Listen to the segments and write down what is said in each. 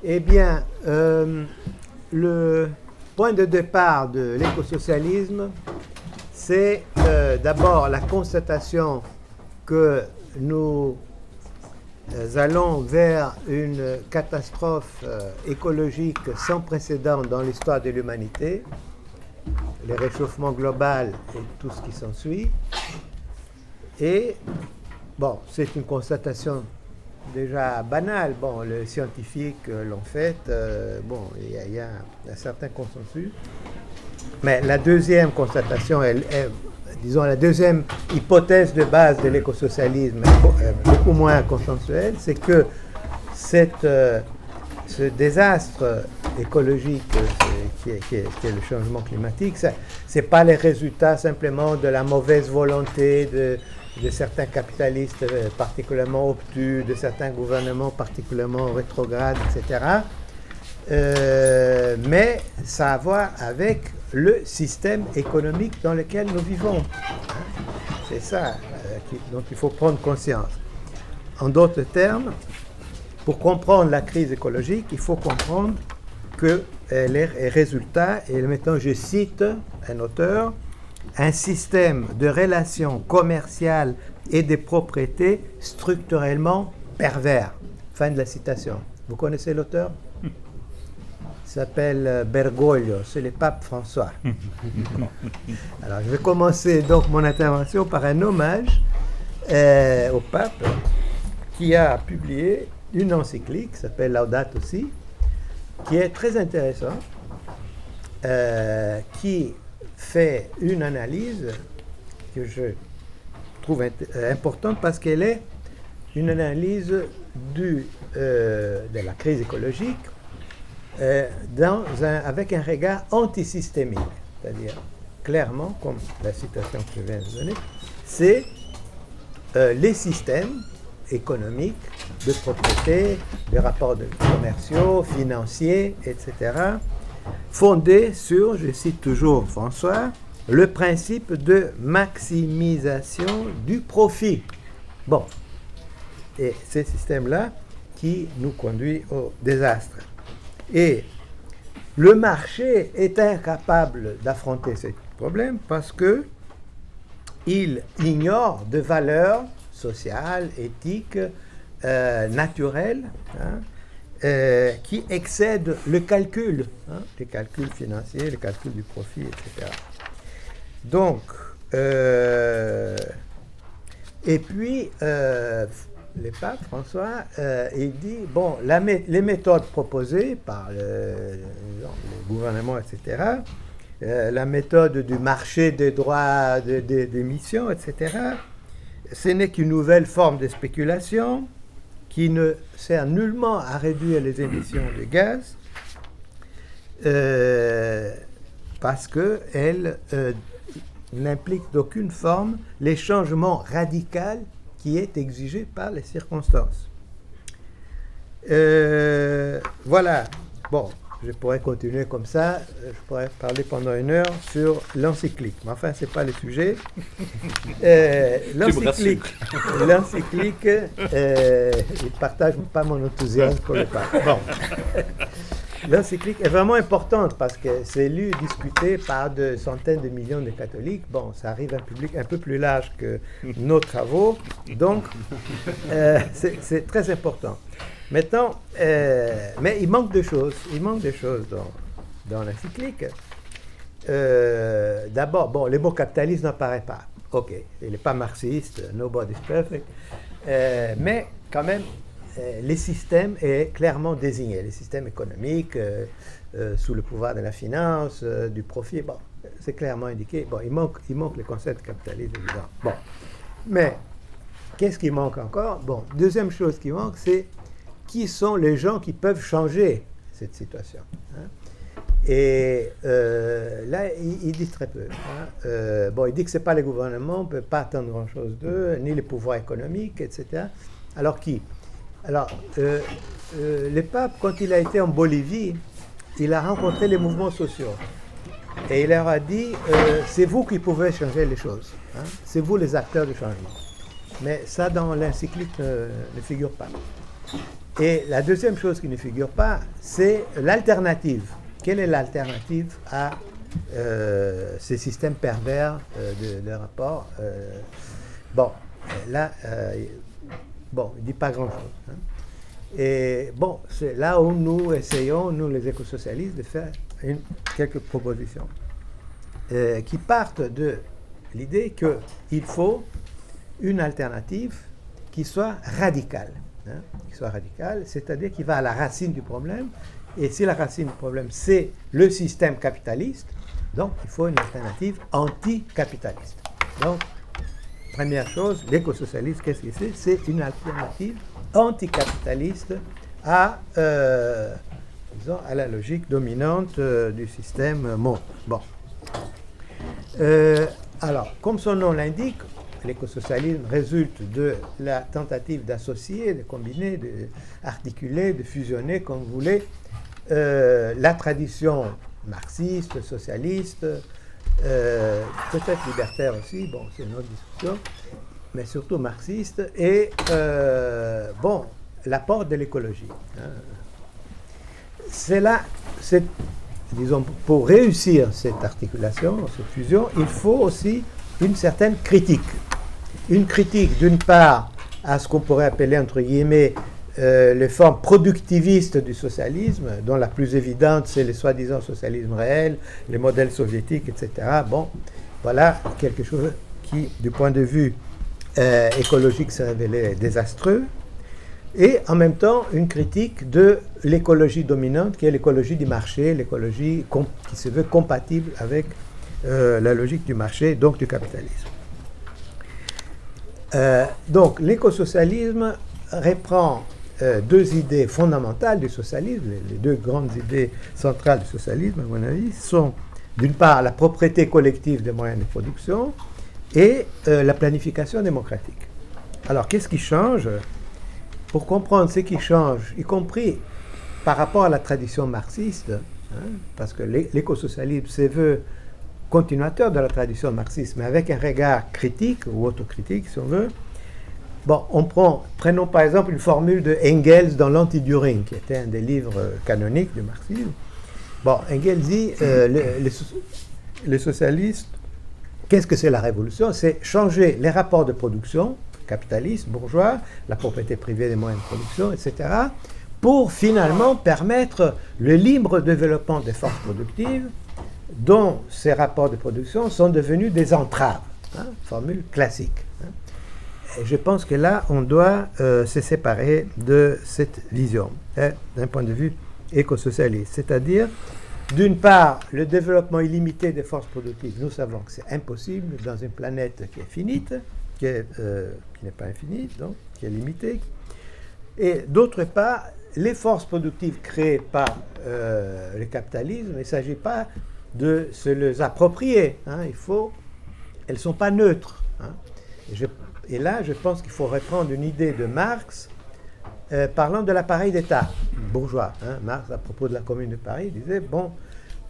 Eh bien, le point de départ de l'écosocialisme, c'est d'abord la constatation que nous allons vers une catastrophe écologique sans précédent dans l'histoire de l'humanité, le réchauffement global et tout ce qui s'ensuit. Et, bon, c'est une constatation déjà banale. Bon, les scientifiques l'ont faite. Bon, il y a un certain consensus. Mais la deuxième constatation, disons la deuxième hypothèse de base de l'écosocialisme, beaucoup moins consensuelle, c'est que ce désastre écologique qui est le changement climatique, ce n'est pas les résultats simplement de la mauvaise volonté de certains capitalistes particulièrement obtus, de certains gouvernements particulièrement rétrogrades, etc. Mais ça a à voir avec le système économique dans lequel nous vivons. C'est ça dont il faut prendre conscience. En d'autres termes, pour comprendre la crise écologique, il faut comprendre que les résultats, et maintenant je cite un auteur, un système de relations commerciales et de propriétés structurellement pervers. Fin de la citation. Vous connaissez l'auteur ? Il s'appelle Bergoglio, c'est le pape François. Alors, je vais commencer donc mon intervention par un hommage au pape qui a publié une encyclique qui s'appelle Laudato Si, qui est très intéressant, qui fait une analyse que je trouve importante parce qu'elle est une analyse de la crise écologique avec un regard antisystémique, c'est-à-dire clairement, comme la citation que je viens de donner, c'est les systèmes économiques de propriété, des rapports commerciaux, financiers, etc., fondés sur, je cite toujours François, le principe de maximisation du profit. Bon, et ces systèmes-là qui nous conduisent au désastre. Et le marché est incapable d'affronter ces problèmes parce qu'il ignore de valeurs sociales, éthiques, naturelles, qui excèdent le calcul, les calculs financiers, les calculs du profit, etc. Donc, et puis, le pape François, il dit, bon, les méthodes proposées par le gouvernement, etc., la méthode du marché des droits d'émission, etc., ce n'est qu'une nouvelle forme de spéculation qui ne sert nullement à réduire les émissions de gaz parce qu'elle n'implique d'aucune forme les changements radicaux qui est exigé par les circonstances. Voilà. Bon, je pourrais continuer comme ça. Je pourrais parler pendant 1 heure sur l'encyclique. Mais enfin, ce n'est pas le sujet. L'encyclique, il ne partage pas mon enthousiasme pour le pape. Bon. L'encyclique est vraiment importante parce que c'est lu, discuté par de centaines de millions de catholiques. Bon, ça arrive à un public un peu plus large que nos travaux. Donc, c'est très important. Maintenant, mais il manque de choses. Il manque des choses dans l'encyclique. D'abord, bon, le mot capitalisme n'apparaît pas. OK, il n'est pas marxiste, nobody's perfect. Mais quand même, les systèmes est clairement désigné. Les systèmes économiques, sous le pouvoir de la finance, du profit, bon, c'est clairement indiqué. Bon, il manque le concept de capitalisme, évidemment. Bon, mais qu'est-ce qui manque encore? Bon, deuxième chose qui manque, c'est qui sont les gens qui peuvent changer cette situation. Et là, il dit très peu. Bon, il dit que ce n'est pas les gouvernements, on ne peut pas attendre grand-chose d'eux, ni les pouvoirs économiques, etc. Alors qui? Alors, le pape, quand il a été en Bolivie, il a rencontré les mouvements sociaux. Et il leur a dit, c'est vous qui pouvez changer les choses. C'est vous les acteurs du changement. Mais ça, dans l'encyclique, ne figure pas. Et la deuxième chose qui ne figure pas, c'est l'alternative. Quelle est l'alternative à ces systèmes pervers de rapport Bon, là, bon, il ne dit pas grand-chose. Hein. Et bon, c'est là où nous essayons, nous les écosocialistes, de faire quelques propositions qui partent de l'idée qu'il faut une alternative qui soit radicale. Hein, qui soit radicale, c'est-à-dire qui va à la racine du problème. Et si la racine du problème, c'est le système capitaliste, donc il faut une alternative anticapitaliste. Donc, première chose, l'écosocialisme, qu'est-ce que c'est? C'est une alternative anticapitaliste à, disons, à la logique dominante du système monde. Bon. Alors, comme son nom l'indique, l'écosocialisme résulte de la tentative d'associer, de combiner, d'articuler, de fusionner, comme vous voulez, la tradition marxiste, socialiste, peut-être libertaire aussi, bon, c'est une autre discussion, mais surtout marxiste, et bon, l'apport de l'écologie. Hein. C'est là, disons, pour réussir cette articulation, cette fusion, il faut aussi une certaine critique. Une critique, d'une part, à ce qu'on pourrait appeler, entre guillemets, les formes productivistes du socialisme, dont la plus évidente, c'est le soi-disant socialisme réel, les modèles soviétiques, etc. Bon, voilà quelque chose qui, du point de vue écologique, s'est révélé désastreux. Et en même temps, une critique de l'écologie dominante, qui est l'écologie du marché, l'écologie qui se veut compatible avec la logique du marché, donc du capitalisme. Donc, l'écosocialisme reprend deux idées fondamentales du socialisme. Les deux grandes idées centrales du socialisme, à mon avis, sont d'une part la propriété collective des moyens de production et la planification démocratique. Alors, qu'est-ce qui change? Pour comprendre ce qui change, y compris par rapport à la tradition marxiste, hein, parce que l'écosocialisme se veut continuateur de la tradition marxiste, mais avec un regard critique ou autocritique, si on veut. Bon, prenons par exemple une formule de Engels dans l'Anti-Düring, qui était un des livres canoniques du marxisme. Bon, Engels dit, les socialistes, qu'est-ce que c'est la révolution? C'est changer les rapports de production, capitaliste, bourgeois, la propriété privée des moyens de production, etc., pour finalement permettre le libre développement des forces productives dont ces rapports de production sont devenus des entraves. Hein, formule classique. Hein. Et je pense que là, on doit se séparer de cette vision, hein, d'un point de vue écosocialiste. C'est-à-dire, d'une part, le développement illimité des forces productives. Nous savons que c'est impossible dans une planète qui est finite, qui n'est pas infinie, donc qui est limitée. Et d'autre part, les forces productives créées par le capitalisme, il ne s'agit pas de se les approprier. Hein, elles ne sont pas neutres. Hein. Et là, je pense qu'il faut reprendre une idée de Marx parlant de l'appareil d'État bourgeois. Hein. Marx, à propos de la Commune de Paris, disait, bon,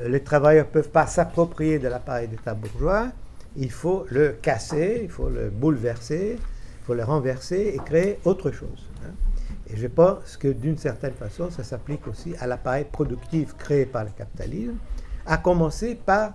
les travailleurs ne peuvent pas s'approprier de l'appareil d'État bourgeois, il faut le casser, il faut le bouleverser, il faut le renverser et créer autre chose. Hein. Et je pense que d'une certaine façon, ça s'applique aussi à l'appareil productif créé par le capitalisme, à commencer par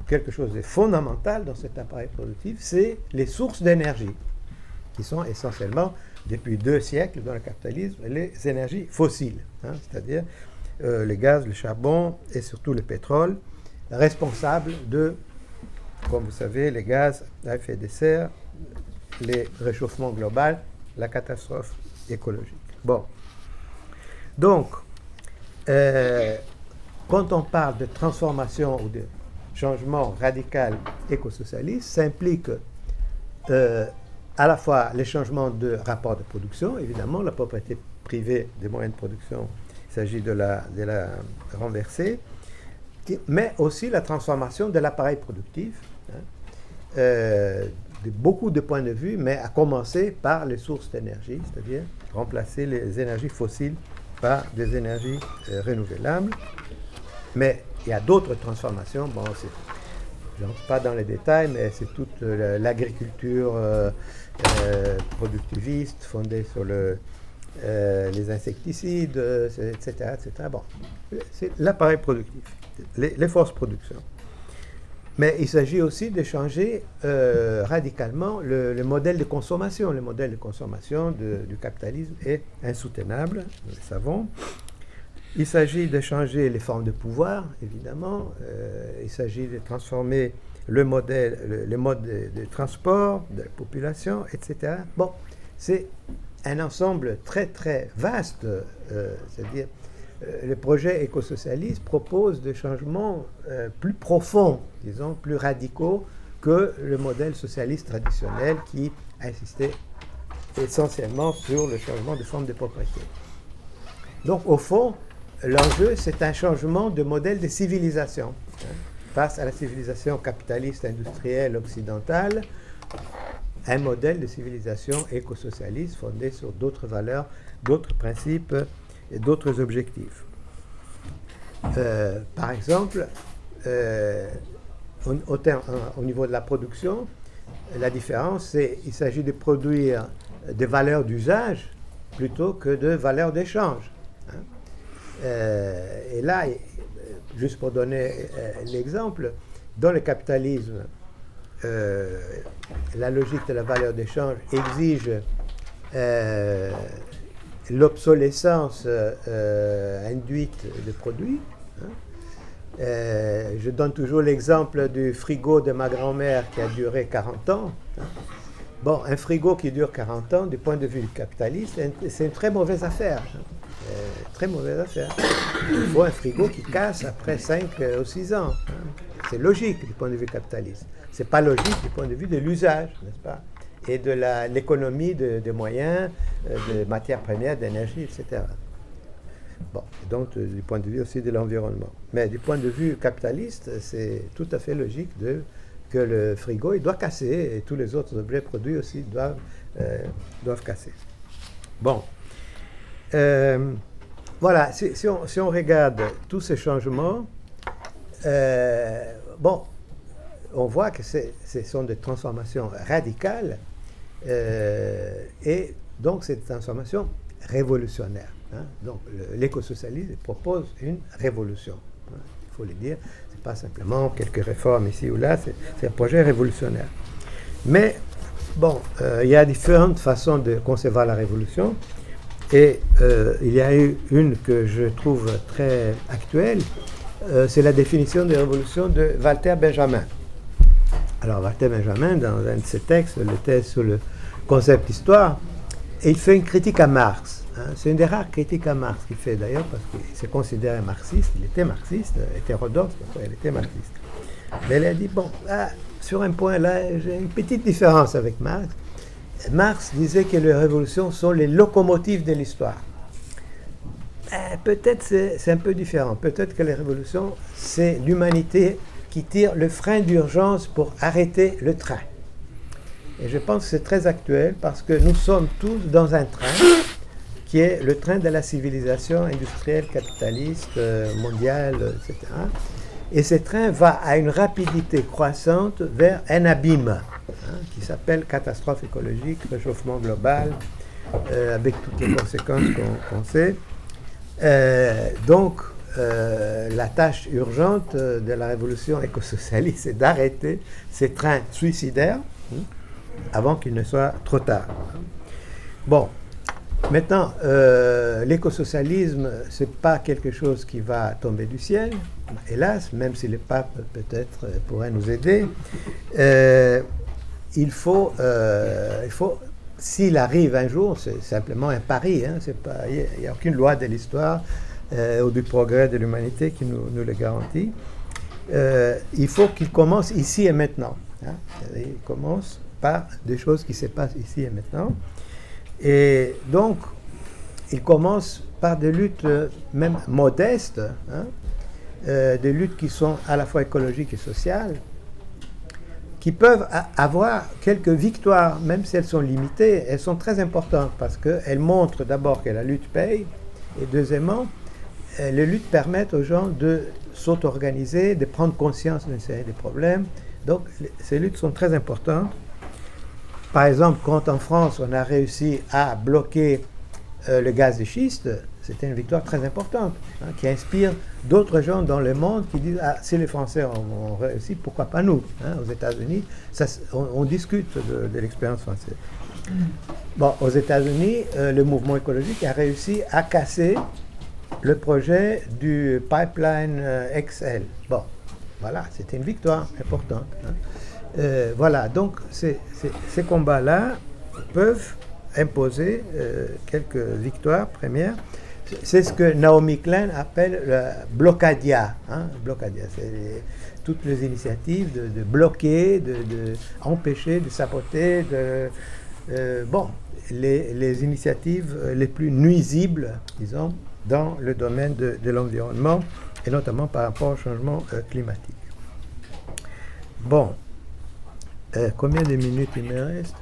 quelque chose de fondamental dans cet appareil productif, c'est les sources d'énergie, qui sont essentiellement, depuis 2 siècles dans le capitalisme, les énergies fossiles, hein, c'est-à-dire le gaz, le charbon et surtout le pétrole, responsables de, comme vous savez, les gaz à effet de serre, les réchauffements globaux, la catastrophe écologique. Bon. Donc, quand on parle de transformation ou de changement radical écosocialiste, ça implique à la fois les changements de rapport de production, évidemment, la propriété privée des moyens de production, il s'agit de la renverser, mais aussi la transformation de l'appareil productif, hein, de beaucoup de points de vue, mais à commencer par les sources d'énergie, c'est-à-dire remplacer les énergies fossiles par des énergies renouvelables. Mais il y a d'autres transformations. Bon, je n'entre pas dans les détails, mais c'est toute l'agriculture productiviste fondée sur le les insecticides, etc., etc. Bon, c'est l'appareil productif, les forces de production. Mais il s'agit aussi de changer radicalement le modèle de consommation. Le modèle de consommation du capitalisme est insoutenable, nous le savons. Il s'agit de changer les formes de pouvoir, évidemment. Il s'agit de transformer le modes de transport de la population, etc. Bon, c'est un ensemble très, très vaste. C'est-à-dire, le projet écosocialiste propose des changements plus profonds, disons, plus radicaux que le modèle socialiste traditionnel qui insistait essentiellement sur le changement de forme de propriété. Donc, au fond, l'enjeu, c'est un changement de modèle de civilisation. Face à la civilisation capitaliste industrielle occidentale, un modèle de civilisation écosocialiste fondé sur d'autres valeurs, d'autres principes et d'autres objectifs. Par exemple, au niveau de la production, la différence, c'est qu'il s'agit de produire des valeurs d'usage plutôt que de valeurs d'échange. Et là, juste pour donner l'exemple, dans le capitalisme, la logique de la valeur d'échange exige l'obsolescence induite de produits. Je donne toujours l'exemple du frigo de ma grand-mère qui a duré 40 ans. Bon, un frigo qui dure 40 ans, du point de vue capitaliste, c'est une très mauvaise affaire. Très mauvaise affaire. Il faut un frigo qui casse après 5 ou 6 ans. C'est logique du point de vue capitaliste. C'est pas logique du point de vue de l'usage, n'est-ce pas? Et de l'économie de moyens, de matières premières, d'énergie, etc. Bon, donc du point de vue aussi de l'environnement. Mais du point de vue capitaliste, c'est tout à fait logique que le frigo, il doit casser, et tous les autres objets produits aussi doivent casser. Bon. Voilà, si on regarde tous ces changements, bon, on voit que ce sont des transformations radicales et donc c'est des transformations révolutionnaires. Donc l'écosocialisme propose une révolution. Il faut le dire, ce n'est pas simplement quelques réformes ici ou là, c'est un projet révolutionnaire. Mais bon, il y a différentes façons de concevoir la révolution. Et il y a eu une que je trouve très actuelle, c'est la définition de révolution de Walter Benjamin. Alors Walter Benjamin, dans un de ses textes, le texte sur le concept d'histoire, il fait une critique à Marx. C'est une des rares critiques à Marx qu'il fait d'ailleurs, parce qu'il s'est considéré marxiste, il était marxiste, hétérodoxe, il était marxiste. Mais il a dit, bon, là, sur un point là, j'ai une petite différence avec Marx. Marx disait que les révolutions sont les locomotives de l'histoire. Peut-être c'est un peu différent. Peut-être que les révolutions, c'est l'humanité qui tire le frein d'urgence pour arrêter le train. Et je pense que c'est très actuel parce que nous sommes tous dans un train qui est le train de la civilisation industrielle, capitaliste, mondiale, etc. Et ce train va à une rapidité croissante vers un abîme qui s'appelle catastrophe écologique, réchauffement global, avec toutes les conséquences qu'on sait. Donc, la tâche urgente de la révolution écosocialiste, c'est d'arrêter ces trains suicidaires avant qu'il ne soit trop tard. Bon, maintenant, l'écosocialisme, ce n'est pas quelque chose qui va tomber du ciel, hélas, même si le pape peut-être pourrait nous aider. Il faut, s'il arrive un jour, c'est simplement un pari, il n'y a aucune loi de l'histoire ou du progrès de l'humanité qui nous le garantit. Il faut qu'il commence ici et maintenant. Il commence par des choses qui se passent ici et maintenant. Et donc, il commence par des luttes même modestes, des luttes qui sont à la fois écologiques et sociales, qui peuvent avoir quelques victoires, même si elles sont limitées, elles sont très importantes parce qu'elles montrent d'abord que la lutte paye, et deuxièmement, les luttes permettent aux gens de s'auto-organiser, de prendre conscience d'une série de problèmes. Donc, ces luttes sont très importantes. Par exemple, quand en France, on a réussi à bloquer le gaz de schiste, c'était une victoire très importante, qui inspire d'autres gens dans le monde qui disent si les Français ont réussi, pourquoi pas nous, aux États-Unis, on discute de l'expérience française. Bon, aux États-Unis, le mouvement écologique a réussi à casser le projet du pipeline XL. Bon, voilà, c'était une victoire importante. Voilà, donc ces combats-là peuvent imposer quelques victoires premières. C'est ce que Naomi Klein appelle le blocadia. Blocadia, c'est toutes les initiatives de bloquer, de empêcher, de saboter, les initiatives les plus nuisibles, disons, dans le domaine de l'environnement, et notamment par rapport au changement climatique. Bon, combien de minutes il me reste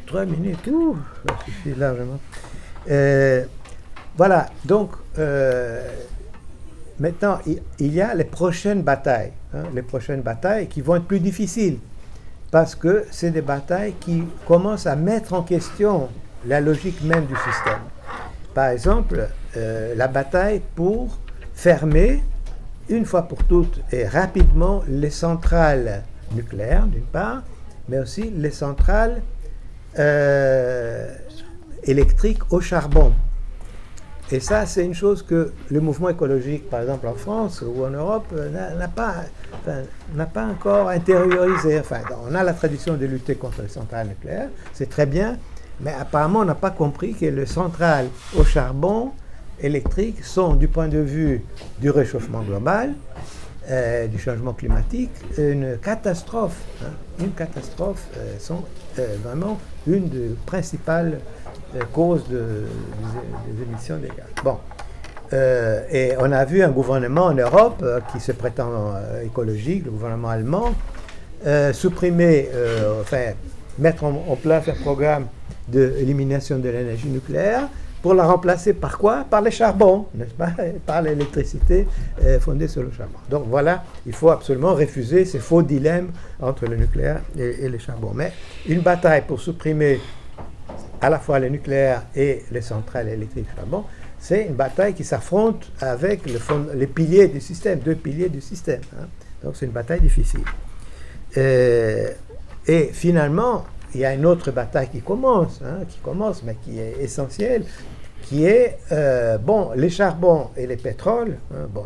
3 minutes, ça suffit largement. Voilà, donc maintenant il y a les prochaines batailles qui vont être plus difficiles, parce que c'est des batailles qui commencent à mettre en question la logique même du système. Par exemple, la bataille pour fermer une fois pour toutes et rapidement les centrales nucléaires d'une part, mais aussi les centrales électriques au charbon. Et ça, c'est une chose que le mouvement écologique, par exemple en France ou en Europe, n'a pas encore intériorisé. Enfin, on a la tradition de lutter contre les centrales nucléaires, c'est très bien, mais apparemment, on n'a pas compris que les centrales au charbon électrique sont, du point de vue du réchauffement global, du changement climatique, une catastrophe. Une catastrophe sont vraiment une des principales causes des émissions de gaz. Bon. Et on a vu un gouvernement en Europe qui se prétend écologique, le gouvernement allemand, mettre en place un programme d'élimination de l'énergie nucléaire pour la remplacer par quoi? Par les charbons, n'est-ce pas? Par l'électricité fondée sur le charbon. Donc voilà, il faut absolument refuser ces faux dilemmes entre le nucléaire et les charbons. Mais une bataille pour supprimer à la fois le nucléaire et les centrales électriques charbon, c'est une bataille qui s'affronte avec les piliers du système, 2 piliers du système. Donc c'est une bataille difficile. Et finalement, il y a une autre bataille qui commence, mais qui est essentielle, qui est, les charbons et les pétroles,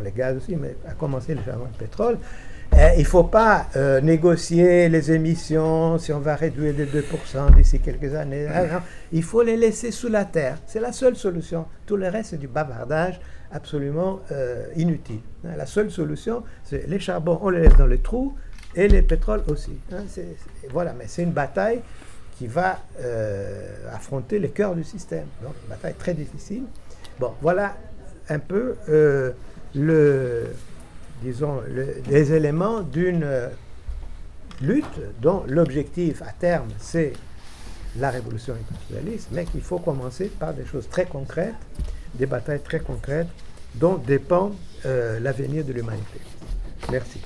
les gaz aussi, mais à commencer les charbons et le pétrole. Il ne faut pas négocier les émissions si on va réduire de 2% d'ici quelques années. Non, il faut les laisser sous la terre. C'est la seule solution. Tout le reste, c'est du bavardage absolument inutile. La seule solution, c'est les charbons, on les laisse dans les trous, et les pétroles aussi. Voilà, mais c'est une bataille qui va affronter le cœur du système. Donc, une bataille très difficile. Bon, voilà un peu les éléments d'une lutte dont l'objectif à terme, c'est la révolution industrialiste, mais qu'il faut commencer par des choses très concrètes, des batailles très concrètes dont dépend l'avenir de l'humanité. Merci.